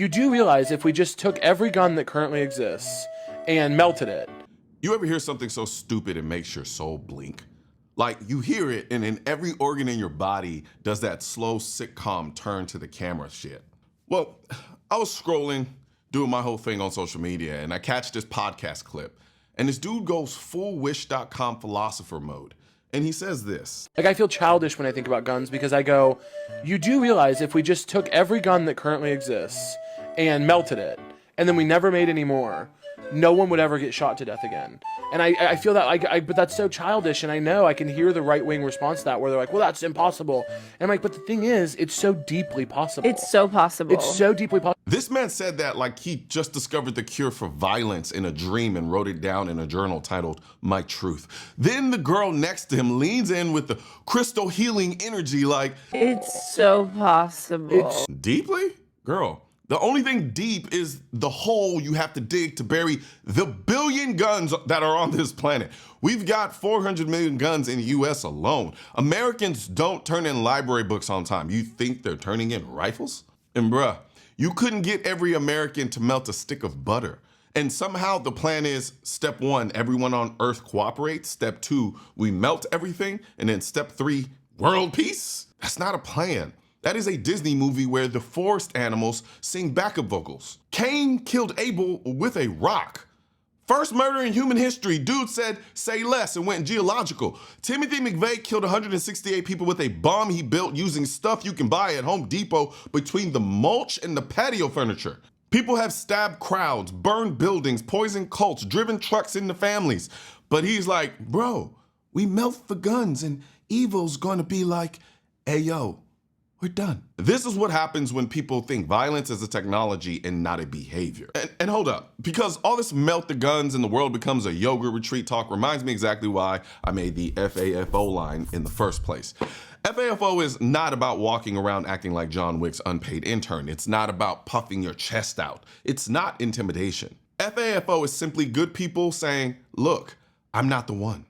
You do realize if we just took every gun that currently exists and melted it. You ever hear something so stupid it makes your soul blink? Like you hear it and then every organ in your body does that slow sitcom turn to the camera shit. Well, I was scrolling, doing my whole thing on social media, and I catch this podcast clip. And this dude goes full wish.com philosopher mode. And he says this. Like, I feel childish when I think about guns because I go, you do realize if we just took every gun that currently exists and melted it, and then we never made any more, no one would ever get shot to death again. And I feel that, but that's so childish, and I know I can hear the right-wing response to that, where they're like, well, that's impossible. And I'm like, but the thing is, it's so deeply possible. It's so possible. It's so deeply possible. This man said that like he just discovered the cure for violence in a dream and wrote it down in a journal titled My Truth. Then the girl next to him leans in with the crystal healing energy like, it's so possible. Deeply? Girl. The only thing deep is the hole you have to dig to bury the billion guns that are on this planet. We've got 400 million guns in the US alone. Americans don't turn in library books on time. You think they're turning in rifles? And bruh, you couldn't get every American to melt a stick of butter. And somehow the plan is step 1, everyone on Earth cooperates. Step 2, we melt everything. And then step 3, world peace? That's not a plan. That is a Disney movie where the forest animals sing backup vocals. Cain killed Abel with a rock. First murder in human history. Dude said, say less, and went geological. Timothy McVeigh killed 168 people with a bomb he built using stuff you can buy at Home Depot between the mulch and the patio furniture. People have stabbed crowds, burned buildings, poisoned cults, driven trucks into families. But he's like, bro, we melt the guns and evil's gonna be like, hey yo, we're done. This is what happens when people think violence is a technology and not a behavior. And hold up, because all this melt the guns and the world becomes a yoga retreat talk reminds me exactly why I made the FAFO line in the first place. FAFO is not about walking around acting like John Wick's unpaid intern. It's not about puffing your chest out. It's not intimidation. FAFO is simply good people saying, look, I'm not the one.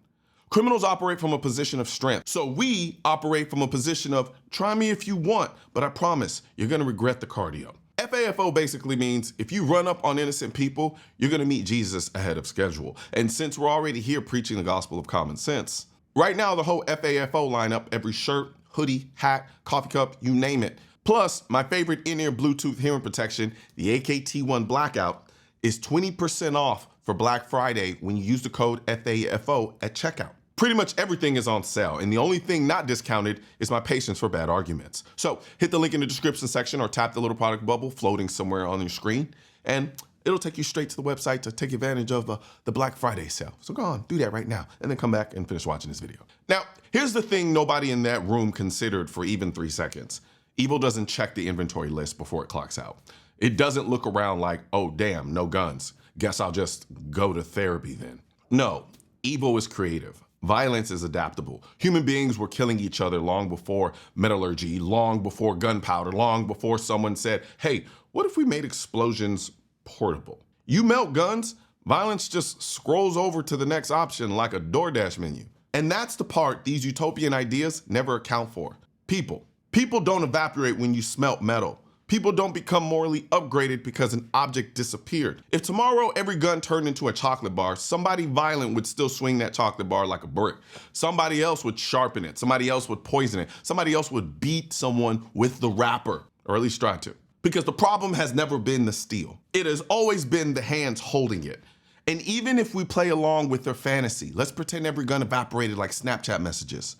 Criminals operate from a position of strength. So we operate from a position of, try me if you want, but I promise you're gonna regret the cardio. FAFO basically means if you run up on innocent people, you're gonna meet Jesus ahead of schedule. And since we're already here preaching the gospel of common sense, right now the whole FAFO lineup, every shirt, hoodie, hat, coffee cup, you name it, plus my favorite in-ear Bluetooth hearing protection, the AKT1 Blackout, is 20% off for Black Friday when you use the code FAFO at checkout. Pretty much everything is on sale, and the only thing not discounted is my patience for bad arguments. So hit the link in the description section or tap the little product bubble floating somewhere on your screen, and it'll take you straight to the website to take advantage of the Black Friday sale. So go on, do that right now, and then come back and finish watching this video. Now, here's the thing nobody in that room considered for even 3 seconds. Evil doesn't check the inventory list before it clocks out. It doesn't look around like, oh damn, no guns. Guess I'll just go to therapy then. No, evil is creative. Violence is adaptable. Human beings were killing each other long before metallurgy, long before gunpowder, long before someone said, hey, what if we made explosions portable? You melt guns, violence just scrolls over to the next option like a DoorDash menu. And that's the part these utopian ideas never account for. People. People don't evaporate when you smelt metal. People don't become morally upgraded because an object disappeared. If tomorrow every gun turned into a chocolate bar, somebody violent would still swing that chocolate bar like a brick. Somebody else would sharpen it. Somebody else would poison it. Somebody else would beat someone with the wrapper, or at least try to. Because the problem has never been the steel. It has always been the hands holding it. And even if we play along with their fantasy, let's pretend every gun evaporated like Snapchat messages.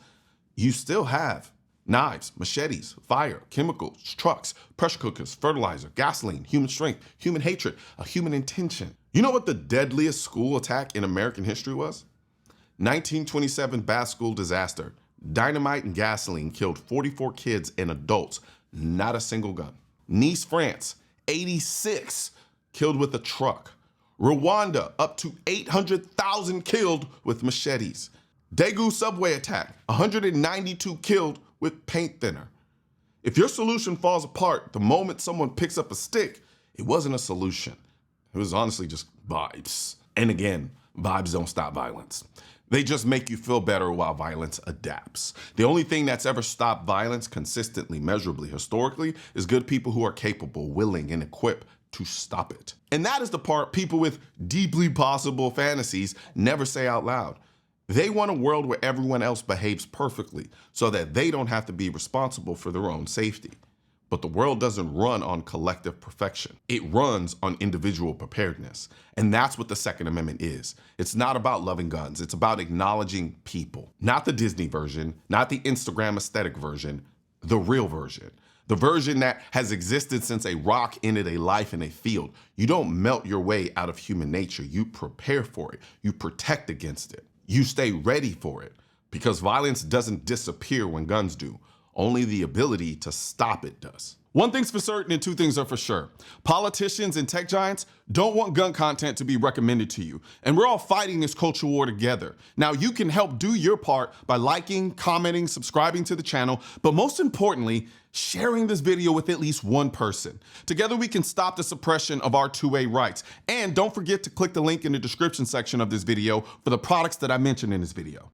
You still have knives, machetes, fire, chemicals, trucks, pressure cookers, fertilizer, gasoline, human strength, human hatred, a human intention. You know what the deadliest school attack in American history was? 1927 Bath School disaster. Dynamite and gasoline killed 44 kids and adults, not a single gun. Nice, France, 86 killed with a truck. Rwanda, up to 800,000 killed with machetes. Daegu subway attack, 192 killed with paint thinner. If your solution falls apart the moment someone picks up a stick, it wasn't a solution. It was honestly just vibes. And again, vibes don't stop violence. They just make you feel better while violence adapts. The only thing that's ever stopped violence consistently, measurably, historically, is good people who are capable, willing, and equipped to stop it. And that is the part people with deeply possible fantasies never say out loud. They want a world where everyone else behaves perfectly so that they don't have to be responsible for their own safety. But the world doesn't run on collective perfection. It runs on individual preparedness. And that's what the Second Amendment is. It's not about loving guns. It's about acknowledging people. Not the Disney version, not the Instagram aesthetic version, the real version. The version that has existed since a rock ended a life in a field. You don't melt your way out of human nature. You prepare for it. You protect against it. You stay ready for it. Because violence doesn't disappear when guns do. Only the ability to stop it does. One thing's for certain and two things are for sure. Politicians and tech giants don't want gun content to be recommended to you. And we're all fighting this culture war together. Now you can help do your part by liking, commenting, subscribing to the channel, but most importantly, sharing this video with at least one person. Together we can stop the suppression of our 2A rights. And don't forget to click the link in the description section of this video for the products that I mentioned in this video.